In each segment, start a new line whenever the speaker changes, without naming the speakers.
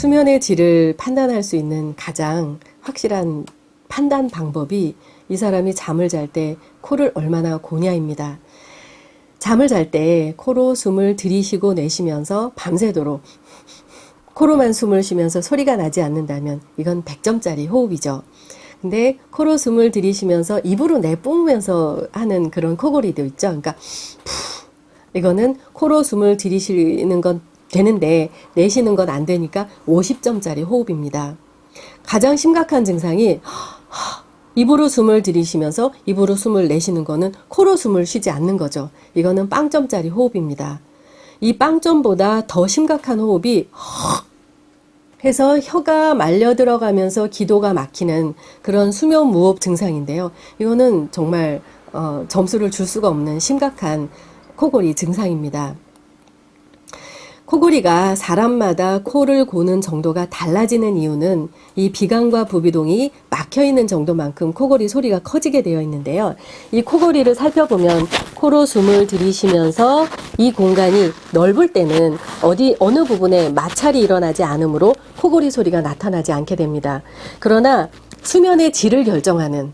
수면의 질을 판단할 수 있는 가장 확실한 판단 방법이 이 사람이 잠을 잘 때 코를 얼마나 고냐입니다. 잠을 잘 때 코로 숨을 들이쉬고 내쉬면서 밤새도록 코로만 숨을 쉬면서 소리가 나지 않는다면 이건 100점짜리 호흡이죠. 근데 코로 숨을 들이쉬면서 입으로 내뿜으면서 하는 그런 코골이도 있죠. 그러니까 이거는 코로 숨을 들이쉬는 건 되는데 내쉬는 건 안 되니까 50점짜리 호흡입니다. 가장 심각한 증상이 입으로 숨을 들이쉬면서 입으로 숨을 내쉬는 거는 코로 숨을 쉬지 않는 거죠. 이거는 빵점짜리 호흡입니다. 이 빵점보다 더 심각한 호흡이 해서 혀가 말려 들어가면서 기도가 막히는 그런 수면 무호흡 증상인데요. 이거는 정말 점수를 줄 수가 없는 심각한 코골이 증상입니다. 코골이가 사람마다 코를 고는 정도가 달라지는 이유는 이 비강과 부비동이 막혀있는 정도만큼 코골이 소리가 커지게 되어 있는데요. 이 코골이를 살펴보면 코로 숨을 들이쉬면서 이 공간이 넓을 때는 어느 부분에 마찰이 일어나지 않으므로 코골이 소리가 나타나지 않게 됩니다. 그러나 수면의 질을 결정하는,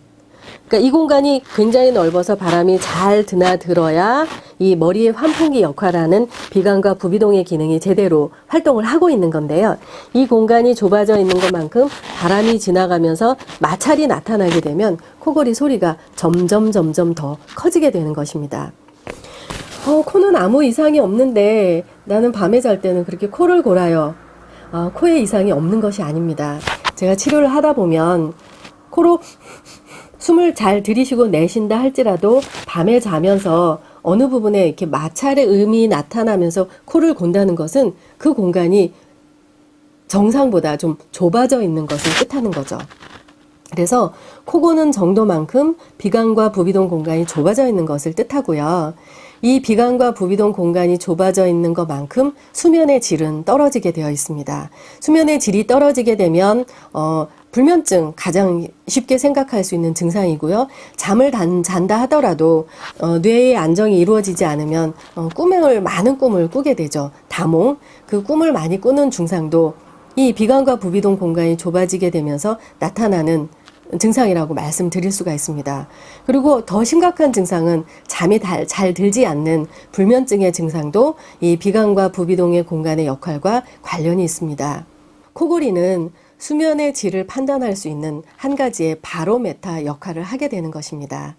그러니까 이 공간이 굉장히 넓어서 바람이 잘 드나들어야 이 머리의 환풍기 역할하는 비강과 부비동의 기능이 제대로 활동을 하고 있는 건데요. 이 공간이 좁아져 있는 것만큼 바람이 지나가면서 마찰이 나타나게 되면 코골이 소리가 점점 더 커지게 되는 것입니다. 코는 아무 이상이 없는데 나는 밤에 잘 때는 그렇게 코를 골아요. 코에 이상이 없는 것이 아닙니다. 제가 치료를 하다 보면 코로 숨을 잘 들이쉬고 내쉰다 할지라도 밤에 자면서 어느 부분에 이렇게 마찰의 음이 나타나면서 코를 곤다는 것은 그 공간이 정상보다 좀 좁아져 있는 것을 뜻하는 거죠. 그래서 코 고는 정도만큼 비강과 부비동 공간이 좁아져 있는 것을 뜻하고요. 이 비강과 부비동 공간이 좁아져 있는 것만큼 수면의 질은 떨어지게 되어 있습니다. 수면의 질이 떨어지게 되면 불면증 가장 쉽게 생각할 수 있는 증상이고요. 잠을 잔다 하더라도 뇌의 안정이 이루어지지 않으면 많은 꿈을 꾸게 되죠. 다몽, 그 꿈을 많이 꾸는 증상도 이 비강과 부비동 공간이 좁아지게 되면서 나타나는 증상이라고 말씀드릴 수가 있습니다. 그리고 더 심각한 증상은 잠이 잘 들지 않는 불면증의 증상도 이 비강과 부비동의 공간의 역할과 관련이 있습니다. 코골이는 수면의 질을 판단할 수 있는 한 가지의 바로메타 역할을 하게 되는 것입니다.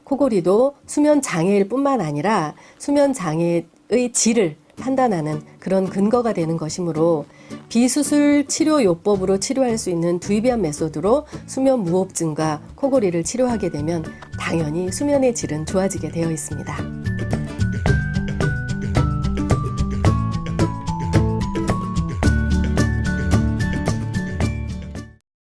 코골이도 수면 장애일 뿐만 아니라 수면 장애의 질을 판단하는 그런 근거가 되는 것이므로 비수술 치료요법으로 치료할 수 있는 두이비안 메소드로 수면 무호흡증과 코골이를 치료하게 되면 당연히 수면의 질은 좋아지게 되어 있습니다.